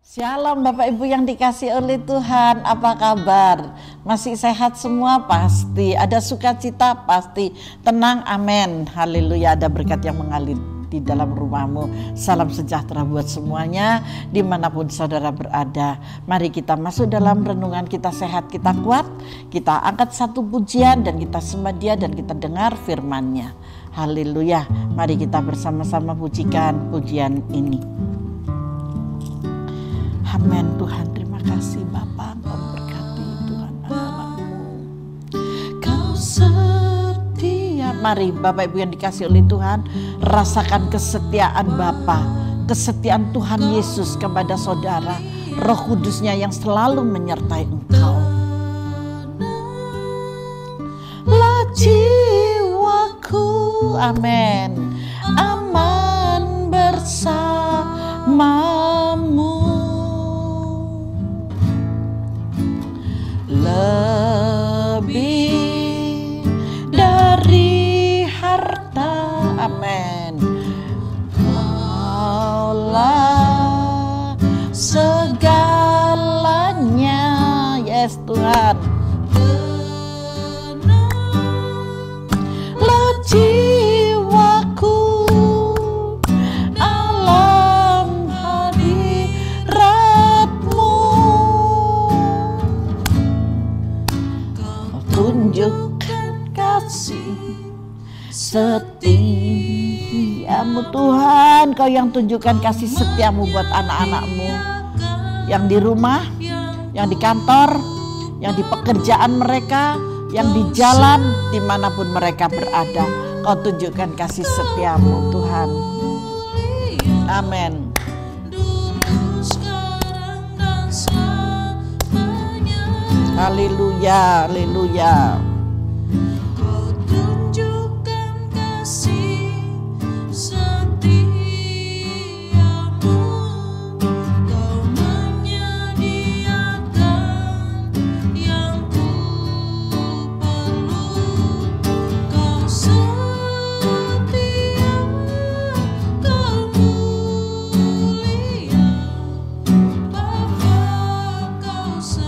Shalom Bapak Ibu yang dikasih oleh Tuhan, apa kabar? Masih sehat semua? Pasti. Ada sukacita? Pasti. Tenang, amin. Haleluya, ada berkat yang mengalir di dalam rumahmu. Salam sejahtera buat semuanya dimanapun saudara berada. Mari kita masuk dalam renungan, kita sehat, kita kuat. Kita angkat satu pujian dan kita sembah Dia dan kita dengar firman-Nya. Haleluya, mari kita bersama-sama pujikan pujian ini. Amin. Tuhan, terima kasih Bapa, Engkau berkati Tuhan anak-anak-Mu. Kau setia. Mari Bapak Ibu yang dikasih oleh Tuhan, rasakan kesetiaan Bapa, kesetiaan Tuhan Yesus kepada saudara, Roh Kudus-Nya yang selalu menyertai engkau. La jiwaku, amin, aman bersamamu. Lebih dari harta, amin, Kaulah segalanya, yes Tuhan. Lo jiwaku alam hadiratmu, tunjukkan kasih setiamu Tuhan. Kau yang tunjukkan kasih setiamu buat anak-anak-Mu yang di rumah, yang di kantor, yang di pekerjaan mereka, yang di jalan, dimanapun mereka berada. Kau tunjukkan kasih setiamu Tuhan. Amin. Haleluya, haleluya. Kau tunjukkan kasih setiamu, Kau menyediakan yang ku perlu. Kau setia, Kau mulia, Bapa, Kau setia.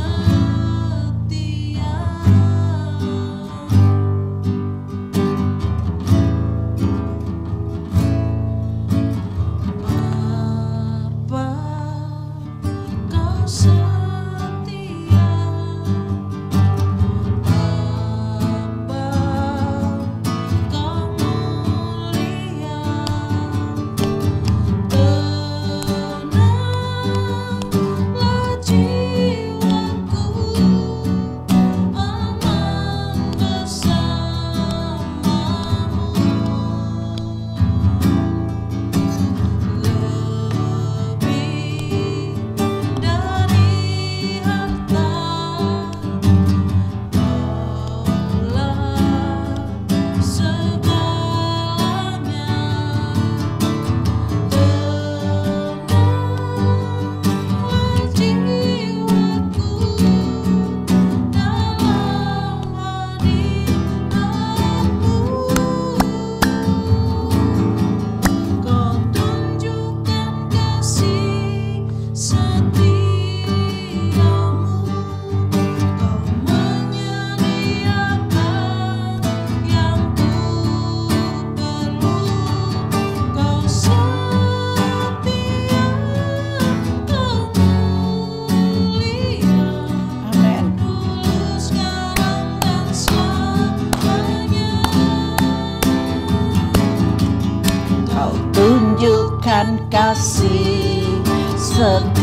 Tunjukkan kasih setiamu,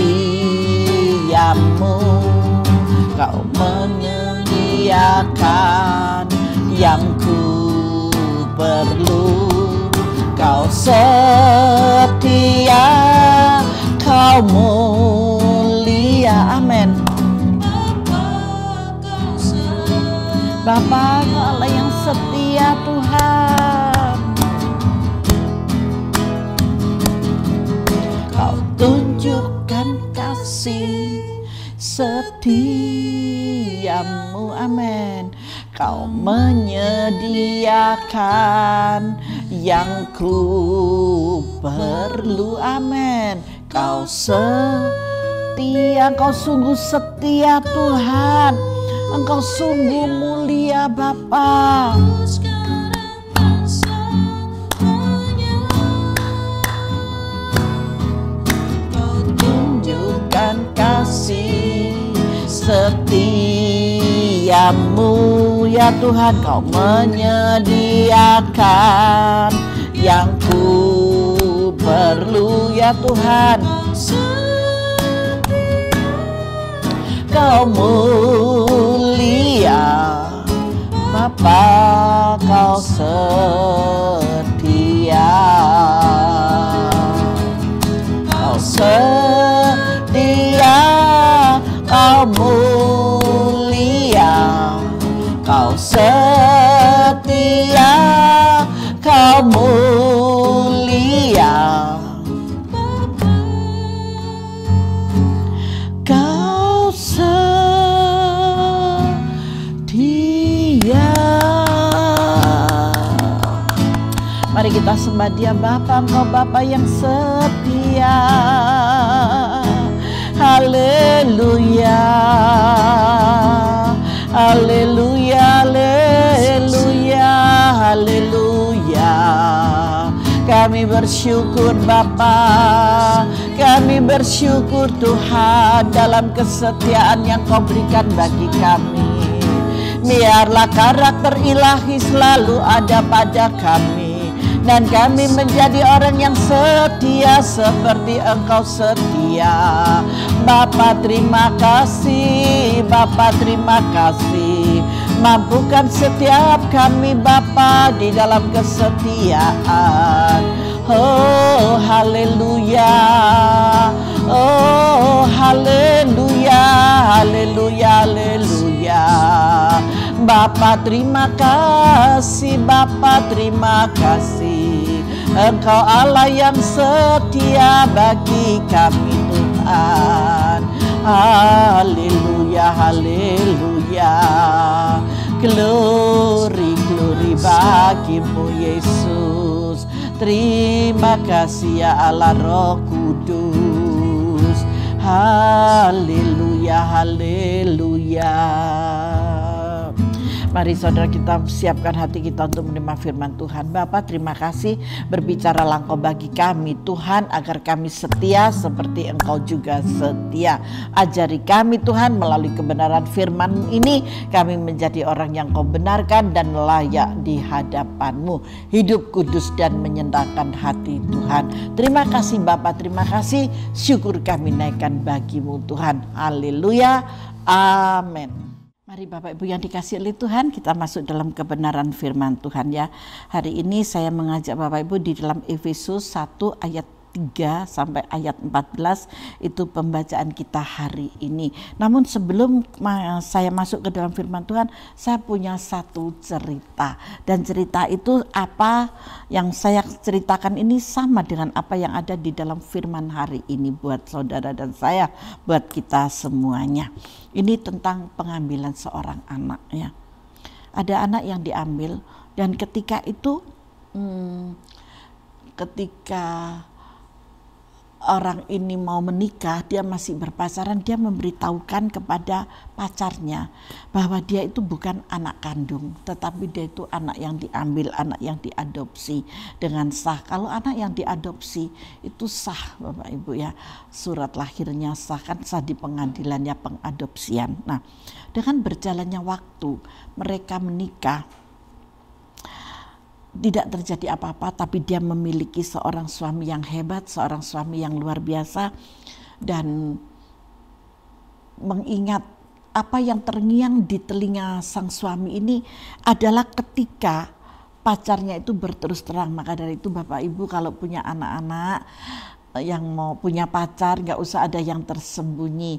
Kau menyediakan yang ku perlu. Kau setia, Kau mulia, amin. Bapa, Kau Allah yang setia Tuhan. Kau tunjukkan kasih setiamu, amin. Kau menyediakan yang ku perlu, amin. Kau setia, setia, Engkau sungguh setia Tuhan. Engkau sungguh mulia Bapa. Sekarang dan selamanya Kau Tunjukkan kasih setiamu ya Tuhan. Kau menyediakan yang ku perlu ya Tuhan. Kau mulia Bapa, Kau setia. Kau setia, Kau mulia. Kau setia, Kau mulia. Kau setia. Mari kita sembah Dia Bapa, Engkau Bapa yang setia. Haleluya, haleluya, haleluya, haleluya. Kami bersyukur Bapa, kami bersyukur Tuhan dalam kesetiaan yang Kau berikan bagi kami. Biarlah karakter ilahi selalu ada pada kami, dan kami menjadi orang yang setia seperti Engkau setia. Bapa terima kasih, Bapa terima kasih. Mampukan setiap kami Bapa di dalam kesetiaan. Oh haleluya, oh haleluya, haleluya, haleluya. Bapa terima kasih, Bapa terima kasih. Engkau Allah yang setia bagi kami Tuhan. Haleluya, haleluya. Glory, glory bagimu Yesus. Terima kasih ya Allah Roh Kudus. Haleluya, haleluya. Mari saudara kita siapkan hati kita untuk menerima firman Tuhan. Bapa terima kasih, berbicaralah Engkau bagi kami Tuhan, agar kami setia seperti Engkau juga setia. Ajari kami Tuhan melalui kebenaran firman ini, kami menjadi orang yang Kau benarkan dan layak di hadapan-Mu. Hidup kudus dan menyenangkan hati Tuhan. Terima kasih Bapa, terima kasih. Syukur kami naikkan bagi-Mu Tuhan. Haleluya, amin. Mari Bapak Ibu yang dikasihi oleh Tuhan, kita masuk dalam kebenaran firman Tuhan ya. Hari ini saya mengajak Bapak Ibu di dalam Efesus 1 ayat 3 sampai ayat 14, itu pembacaan kita hari ini. Namun sebelum saya masuk ke dalam firman Tuhan, saya punya satu cerita. Dan cerita itu apa yang saya ceritakan ini sama dengan apa yang ada di dalam firman hari ini buat saudara dan saya, buat kita semuanya. Ini tentang pengambilan seorang anak ya. Ada anak yang diambil, dan ketika itu ketika orang ini mau menikah, dia masih berpacaran, dia memberitahukan kepada pacarnya bahwa dia itu bukan anak kandung, tetapi dia itu anak yang diambil, anak yang diadopsi dengan sah. Kalau anak yang diadopsi itu sah Bapak Ibu ya, surat lahirnya sah, kan sah di pengadilannya pengadopsian. Nah, dengan berjalannya waktu mereka menikah, tidak terjadi apa-apa, tapi dia memiliki seorang suami yang hebat, seorang suami yang luar biasa, dan mengingat apa yang terngiang di telinga sang suami ini adalah ketika pacarnya itu berterus terang. Maka dari itu Bapak Ibu kalau punya anak-anak yang mau punya pacar, gak usah ada yang tersembunyi.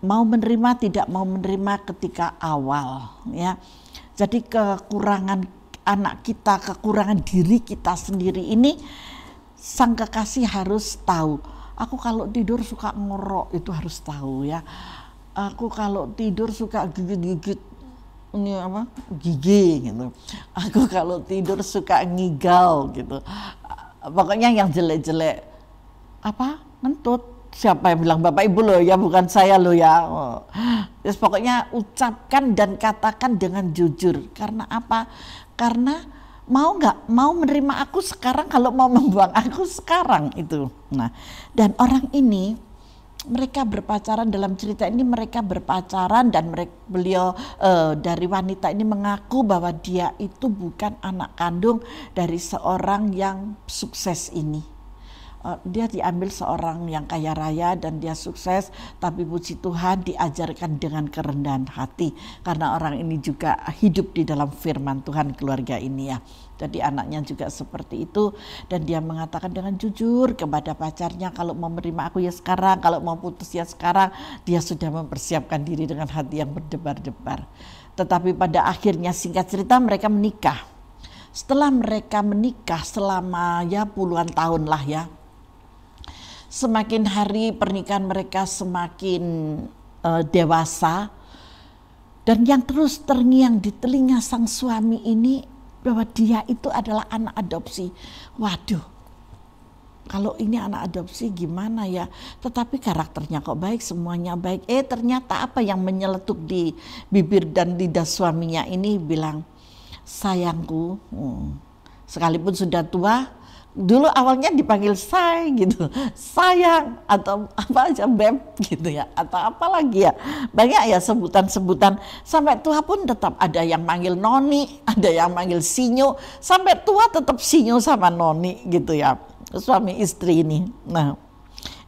Mau menerima, tidak mau menerima ketika awal ya. Jadi kekurangan anak kita, kekurangan diri kita sendiri ini, sang kekasih harus tahu. Aku kalau tidur suka ngorok, itu harus tahu ya. Aku kalau tidur suka gigit-gigit ini apa, gigi gitu. Aku kalau tidur suka ngigal gitu. Pokoknya yang jelek-jelek apa, ngentut Siapa yang bilang Bapak Ibu loh ya, bukan saya loh ya. Terus pokoknya ucapkan dan katakan dengan jujur. Karena apa? Karena mau nggak mau menerima aku sekarang, kalau mau membuang aku sekarang itu. Nah, dan orang ini mereka berpacaran, dalam cerita ini mereka berpacaran, dan beliau dari wanita ini mengaku bahwa dia itu bukan anak kandung dari seorang yang sukses ini. Dia diambil seorang yang kaya raya dan dia sukses, tapi puji Tuhan diajarkan dengan kerendahan hati, karena orang ini juga hidup di dalam firman Tuhan, keluarga ini ya. Jadi anaknya juga seperti itu, dan dia mengatakan dengan jujur kepada pacarnya, kalau mau menerima aku ya sekarang, kalau mau putus ya sekarang. Dia sudah mempersiapkan diri dengan hati yang berdebar-debar. Tetapi pada akhirnya, singkat cerita, mereka menikah. Setelah mereka menikah selama ya puluhan tahun lah ya, semakin hari pernikahan mereka semakin dewasa, dan yang terus terngiang di telinga sang suami ini bahwa dia itu adalah anak adopsi. Waduh, kalau ini anak adopsi gimana ya? Tetapi karakternya kok baik, semuanya baik. Ternyata apa yang menyeletuk di bibir dan lidah suaminya ini bilang, sayangku, sekalipun sudah tua. Dulu awalnya dipanggil say gitu, sayang, atau apa aja beb gitu ya, atau apa lagi ya, banyak ya sebutan-sebutan. Sampai tua pun tetap ada yang manggil noni, ada yang manggil sinyo, sampai tua tetap sinyo sama noni gitu ya, suami istri ini. Nah,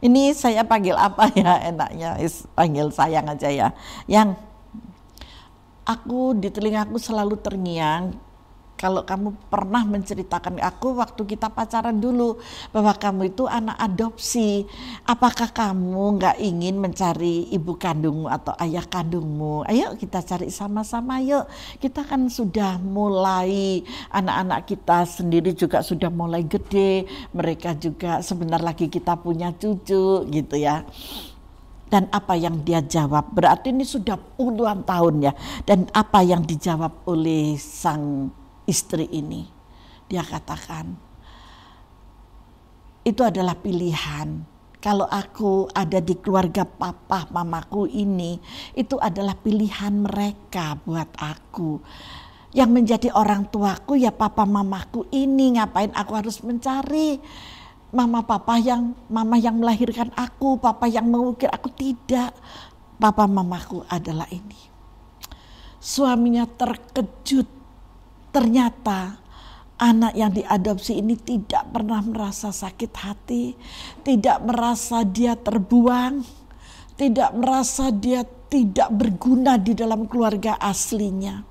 ini saya panggil apa ya enaknya, panggil sayang aja ya. Yang aku di telingaku selalu terngiang, kalau kamu pernah menceritakan aku waktu kita pacaran dulu bahwa kamu itu anak adopsi, apakah kamu nggak ingin mencari ibu kandungmu atau ayah kandungmu? Ayo kita cari sama-sama yuk. Kita kan sudah mulai, anak-anak kita sendiri juga sudah mulai gede, mereka juga sebentar lagi kita punya cucu gitu ya. Dan apa yang dia jawab, berarti ini sudah puluhan tahun ya. Dan apa yang dijawab oleh sang istri ini, dia katakan, itu adalah pilihan. Kalau aku ada di keluarga papa mamaku ini, itu adalah pilihan mereka buat aku. Yang menjadi orang tuaku ya papa mamaku ini, ngapain aku harus mencari mama yang melahirkan aku, papa yang mengukir aku, tidak. Papa mamaku adalah ini. Suaminya terkejut. Ternyata anak yang diadopsi ini tidak pernah merasa sakit hati, tidak merasa dia terbuang, tidak merasa dia tidak berguna di dalam keluarga aslinya.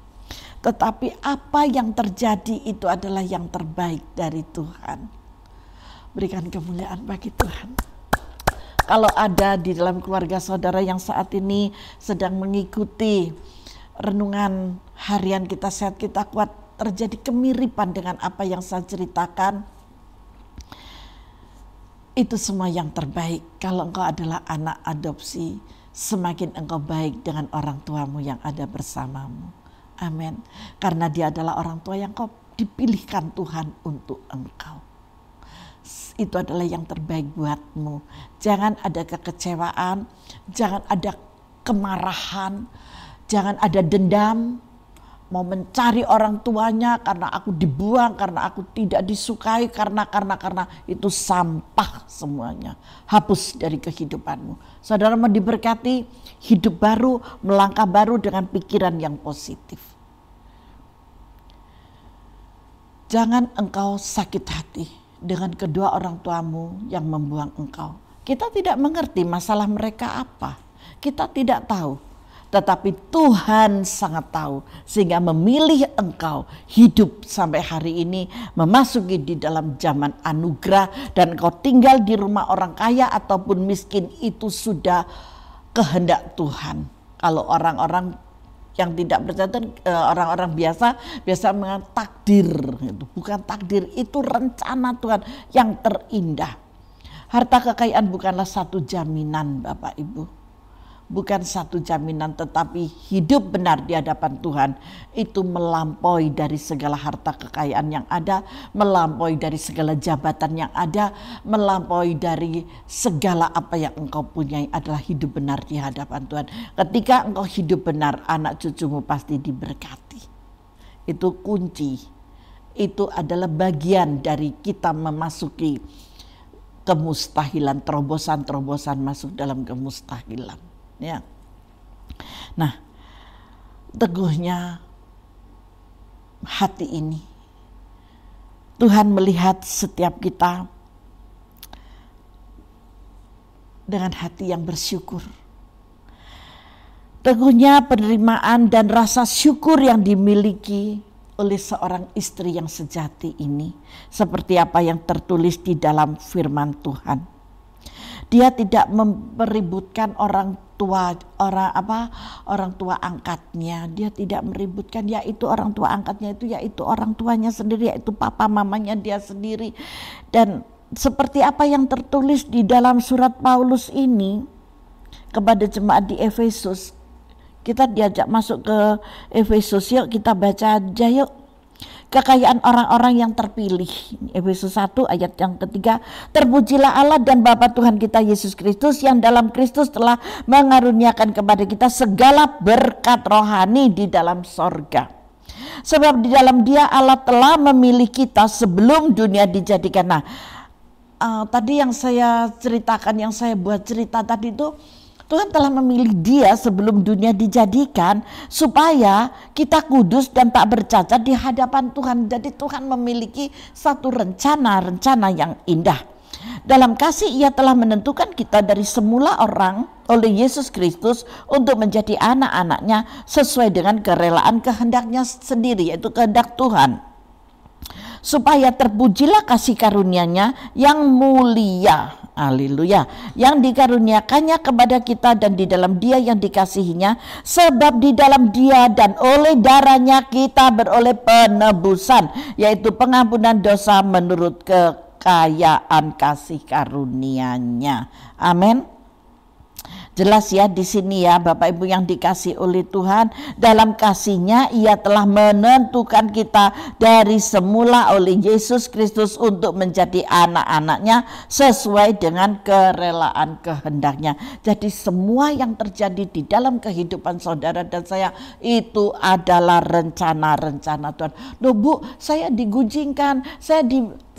Tetapi apa yang terjadi itu adalah yang terbaik dari Tuhan. Berikan kemuliaan bagi Tuhan. Kalau ada di dalam keluarga saudara yang saat ini sedang mengikuti renungan harian kita sehat kita kuat, terjadi kemiripan dengan apa yang saya ceritakan, itu semua yang terbaik. Kalau engkau adalah anak adopsi, semakin engkau baik dengan orang tuamu yang ada bersamamu. Amin. Karena dia adalah orang tua yang kau dipilihkan Tuhan untuk engkau. Itu adalah yang terbaik buatmu. Jangan ada kekecewaan, jangan ada kemarahan, jangan ada dendam, mau mencari orang tuanya karena aku dibuang, karena aku tidak disukai, karena itu sampah semuanya. Hapus dari kehidupanmu. Saudara mau diberkati, hidup baru, melangkah baru dengan pikiran yang positif. Jangan engkau sakit hati dengan kedua orang tuamu yang membuang engkau. Kita tidak mengerti masalah mereka apa. Kita tidak tahu. Tetapi Tuhan sangat tahu, sehingga memilih engkau hidup sampai hari ini, memasuki di dalam zaman anugerah, dan engkau tinggal di rumah orang kaya ataupun miskin, itu sudah kehendak Tuhan. Kalau orang-orang yang tidak percaya, orang-orang biasa mengatakan takdir, itu bukan takdir, itu rencana Tuhan yang terindah. Harta kekayaan bukanlah satu jaminan Bapak Ibu. bukan satu jaminan, tetapi hidup benar di hadapan Tuhan itu melampaui dari segala harta kekayaan yang ada, melampaui dari segala jabatan yang ada, melampaui dari segala apa yang engkau punyai adalah hidup benar di hadapan Tuhan. Ketika engkau hidup benar, anak cucumu pasti diberkati. Itu kunci. Itu adalah bagian dari kita memasuki kemustahilan, terobosan-terobosan masuk dalam kemustahilan. Ya. Nah, teguhnya hati ini. Tuhan melihat setiap kita dengan hati yang bersyukur. Teguhnya penerimaan dan rasa syukur yang dimiliki oleh seorang istri yang sejati ini, seperti apa yang tertulis di dalam firman Tuhan. Dia tidak meributkan orang tua angkatnya. Dia tidak meributkan, yaitu orang tua angkatnya itu yaitu orang tuanya sendiri, yaitu papa mamanya dia sendiri. Dan seperti apa yang tertulis di dalam surat Paulus ini kepada jemaat di Efesus. Kita diajak masuk ke Efesus, yuk kita baca aja yuk. Kekayaan orang-orang yang terpilih. Efesus 1 ayat yang ketiga. Terpujilah Allah dan Bapa Tuhan kita Yesus Kristus, yang dalam Kristus telah mengaruniakan kepada kita segala berkat rohani di dalam sorga. Sebab di dalam Dia Allah telah memilih kita sebelum dunia dijadikan. Nah, tadi yang saya ceritakan, yang saya buat cerita tadi itu, Tuhan telah memilih dia sebelum dunia dijadikan supaya kita kudus dan tak bercacat di hadapan Tuhan. Jadi Tuhan memiliki satu rencana yang indah. Dalam kasih Ia telah menentukan kita dari semula orang oleh Yesus Kristus untuk menjadi anak-anaknya sesuai dengan kerelaan kehendaknya sendiri, yaitu kehendak Tuhan. Supaya terpujilah kasih karunia-Nya yang mulia, haleluya, yang dikaruniakannya kepada kita dan di dalam Dia yang dikasihinya, sebab di dalam Dia dan oleh darah-Nya kita beroleh penebusan, yaitu pengampunan dosa menurut kekayaan kasih karunia-Nya. Amin. Jelas ya di sini ya Bapak Ibu yang dikasih oleh Tuhan, dalam kasih-Nya Ia telah menentukan kita dari semula oleh Yesus Kristus untuk menjadi anak-anak-Nya sesuai dengan kerelaan kehendak-Nya. Jadi semua yang terjadi di dalam kehidupan saudara dan saya itu adalah rencana-rencana Tuhan. Loh Bu, saya digujingkan, saya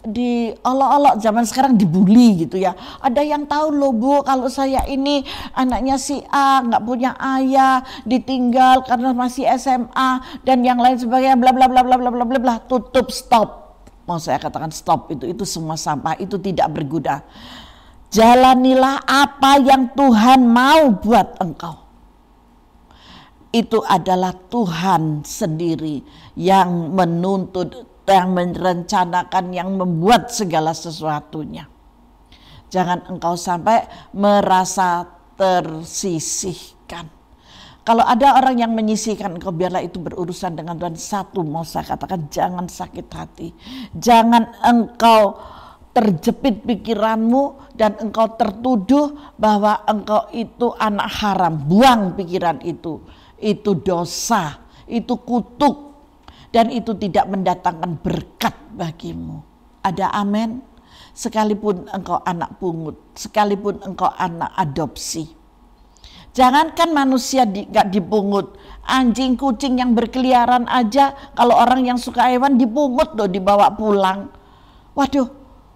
diolok-olok, zaman sekarang dibully gitu ya. Ada yang tahu loh Bu, kalau saya ini anaknya si A, nggak punya ayah, ditinggal karena masih SMA dan yang lain sebagainya, bla bla bla bla bla bla bla bla. Tutup, stop. Mau saya katakan stop, itu semua sampah, itu tidak berguna. Jalanilah apa yang Tuhan mau buat engkau. Itu adalah Tuhan sendiri yang menuntut, yang merencanakan, yang membuat segala sesuatunya. Jangan engkau sampai merasa tersisihkan. Kalau ada orang yang menyisihkan engkau, biarlah itu berurusan dengan Tuhan. Satu mau saya katakan, jangan sakit hati. Jangan engkau terjepit pikiranmu dan engkau tertuduh bahwa engkau itu anak haram. Buang pikiran itu. Itu dosa, itu kutuk. Dan itu tidak mendatangkan berkat bagimu. Ada amin? Sekalipun engkau anak pungut, sekalipun engkau anak adopsi. Jangankan manusia gak dipungut, anjing kucing yang berkeliaran aja, kalau orang yang suka hewan dipungut loh, dibawa pulang. Waduh,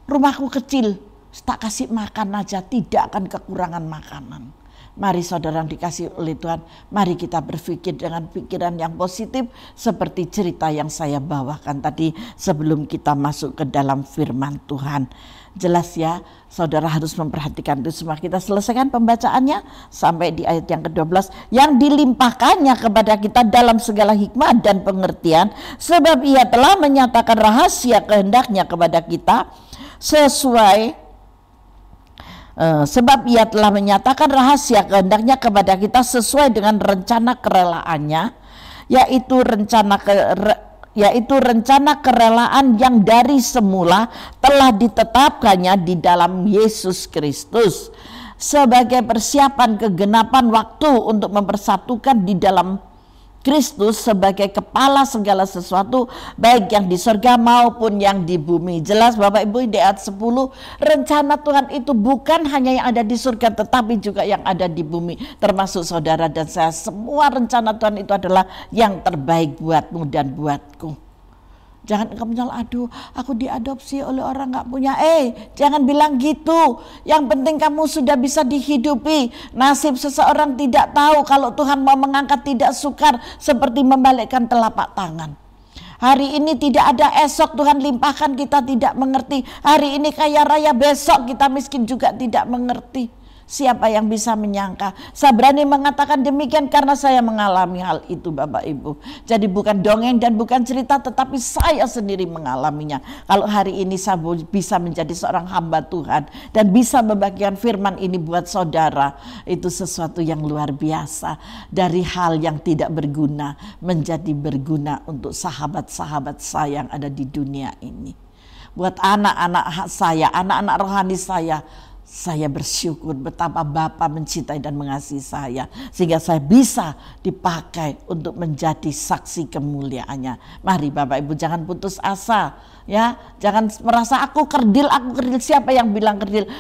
rumahku kecil, tak kasih makan aja, tidak akan kekurangan makanan. Mari saudara yang dikasih oleh Tuhan, mari kita berpikir dengan pikiran yang positif seperti cerita yang saya bawakan tadi sebelum kita masuk ke dalam firman Tuhan. Jelas ya, saudara harus memperhatikan itu semua. Kita selesaikan pembacaannya sampai di ayat yang ke-12. Yang dilimpahkannya kepada kita dalam segala hikmah dan pengertian, sebab Ia telah menyatakan rahasia kehendaknya kepada kita sebab Ia telah menyatakan rahasia kehendaknya kepada kita sesuai dengan rencana kerelaannya, yaitu rencana kerelaan yang dari semula telah ditetapkannya di dalam Yesus Kristus, sebagai persiapan kegenapan waktu untuk mempersatukan di dalam Kristus sebagai kepala segala sesuatu, baik yang di surga maupun yang di bumi. Jelas Bapak Ibu, di ayat 10, rencana Tuhan itu bukan hanya yang ada di surga, tetapi juga yang ada di bumi, termasuk saudara dan saya. Semua rencana Tuhan itu adalah yang terbaik buatmu dan buatku. Jangan engkau menyalahkan, aduh aku diadopsi oleh orang gak punya. Jangan bilang gitu. Yang penting kamu sudah bisa dihidupi. Nasib seseorang tidak tahu. Kalau Tuhan mau mengangkat tidak sukar, seperti membalikkan telapak tangan. Hari ini tidak ada, esok Tuhan limpahkan, kita tidak mengerti. Hari ini kaya raya, besok kita miskin juga tidak mengerti. Siapa yang bisa menyangka? Saya berani mengatakan demikian karena saya mengalami hal itu Bapak Ibu. Jadi bukan dongeng dan bukan cerita, tetapi saya sendiri mengalaminya. Kalau hari ini saya bisa menjadi seorang hamba Tuhan dan bisa membagikan firman ini buat saudara, itu sesuatu yang luar biasa. Dari hal yang tidak berguna menjadi berguna untuk sahabat-sahabat saya yang ada di dunia ini. Buat anak-anak saya, anak-anak rohani saya bersyukur betapa Bapa mencintai dan mengasihi saya, sehingga saya bisa dipakai untuk menjadi saksi kemuliaannya. Mari Bapak Ibu jangan putus asa, ya, jangan merasa aku kerdil. Siapa yang bilang kerdil?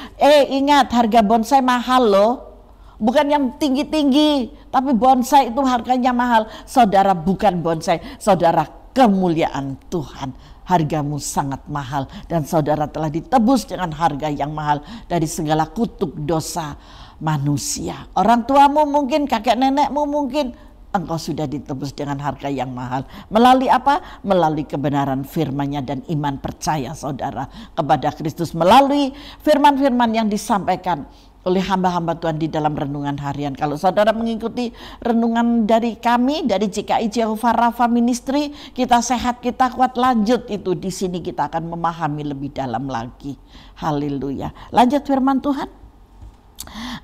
Ingat harga bonsai mahal loh. Bukan yang tinggi-tinggi, tapi bonsai itu harganya mahal. Saudara bukan bonsai, saudara kemuliaan Tuhan. Hargamu sangat mahal dan saudara telah ditebus dengan harga yang mahal dari segala kutuk dosa manusia. Orang tuamu mungkin, kakek nenekmu mungkin, engkau sudah ditebus dengan harga yang mahal. Melalui apa? Melalui kebenaran firman-Nya dan iman percaya saudara kepada Kristus. Melalui firman-firman yang disampaikan oleh hamba-hamba Tuhan di dalam renungan harian. Kalau saudara mengikuti renungan dari kami, dari GKI Jehovah Rafa Ministry, kita sehat, kita kuat, lanjut itu. Di sini kita akan memahami lebih dalam lagi. Haleluya. Lanjut firman Tuhan.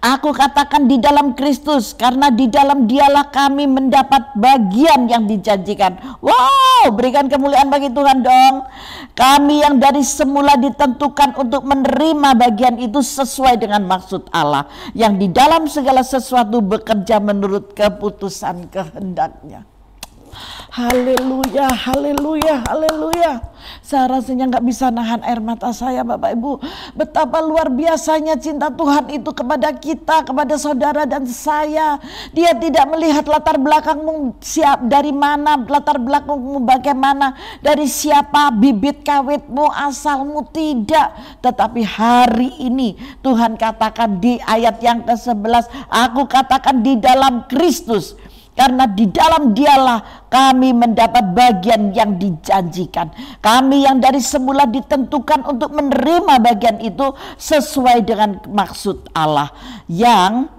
Aku katakan di dalam Kristus, karena di dalam Dialah kami mendapat bagian yang dijanjikan. Wow, berikan kemuliaan bagi Tuhan dong. Kami yang dari semula ditentukan untuk menerima bagian itu sesuai dengan maksud Allah, yang di dalam segala sesuatu bekerja menurut keputusan kehendak-Nya. Haleluya, haleluya, haleluya. Saya rasanya gak bisa nahan air mata saya Bapak Ibu. Betapa luar biasanya cinta Tuhan itu kepada kita, kepada saudara dan saya. Dia tidak melihat latar belakangmu dari mana, latar belakangmu bagaimana, dari siapa, bibit kawitmu, asalmu, tidak. Tetapi hari ini Tuhan katakan di ayat yang ke-11, aku katakan di dalam Kristus, karena di dalam Dialah kami mendapat bagian yang dijanjikan. Kami yang dari semula ditentukan untuk menerima bagian itu sesuai dengan maksud Allah, yang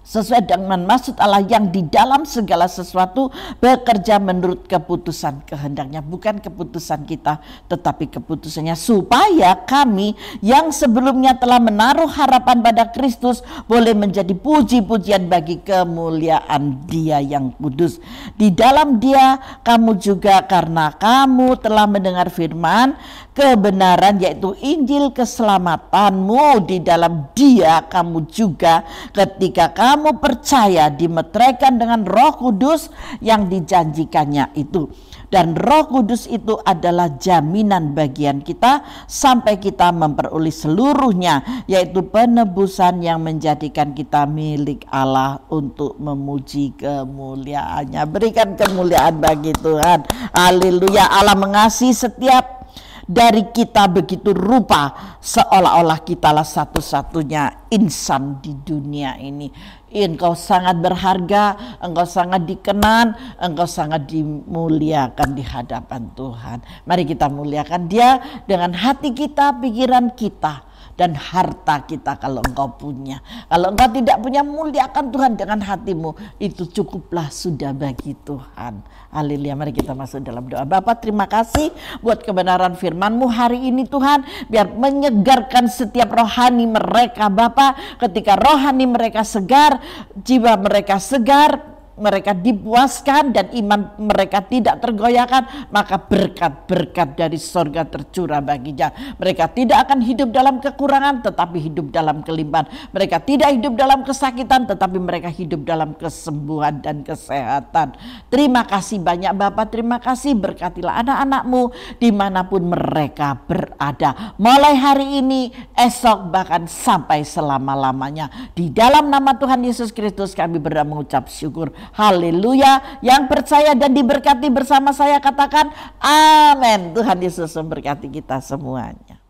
sesuai dengan maksud Allah yang di dalam segala sesuatu bekerja menurut keputusan kehendak-Nya. Bukan keputusan kita, tetapi keputusannya, supaya kami yang sebelumnya telah menaruh harapan pada Kristus boleh menjadi puji-pujian bagi kemuliaan Dia yang kudus. Di dalam Dia kamu juga, karena kamu telah mendengar firman kebenaran, yaitu Injil keselamatanmu, di dalam Dia kamu juga ketika kamu percaya dimeteraikan dengan Roh Kudus yang dijanjikannya itu. Dan Roh Kudus itu adalah jaminan bagian kita sampai kita memperoleh seluruhnya, yaitu penebusan yang menjadikan kita milik Allah untuk memuji kemuliaan-Nya. Berikan kemuliaan bagi Tuhan. Haleluya. Allah mengasihi setiap dari kita begitu rupa, seolah-olah kitalah satu-satunya insan di dunia ini. Engkau sangat berharga, engkau sangat dikenan, engkau sangat dimuliakan di hadapan Tuhan. Mari kita muliakan Dia dengan hati kita, pikiran kita, dan harta kita kalau engkau punya. Kalau engkau tidak punya, muliakan Tuhan dengan hatimu. Itu cukuplah sudah bagi Tuhan. Haleluya. Mari kita masuk dalam doa. Bapa, terima kasih buat kebenaran firman-Mu hari ini Tuhan. Biar menyegarkan setiap rohani mereka Bapa. Ketika rohani mereka segar, jiwa mereka segar, mereka dipuaskan dan iman mereka tidak tergoyahkan, maka berkat-berkat dari sorga tercurah baginya. Mereka tidak akan hidup dalam kekurangan tetapi hidup dalam kelimpahan. Mereka tidak hidup dalam kesakitan tetapi mereka hidup dalam kesembuhan dan kesehatan. Terima kasih banyak Bapak, terima kasih, berkatilah anak-anak-Mu dimanapun mereka berada. Mulai hari ini, esok, bahkan sampai selama-lamanya. Di dalam nama Tuhan Yesus Kristus kami berdoa mengucap syukur. Haleluya. Yang percaya dan diberkati bersama saya katakan amin. Tuhan Yesus memberkati kita semuanya.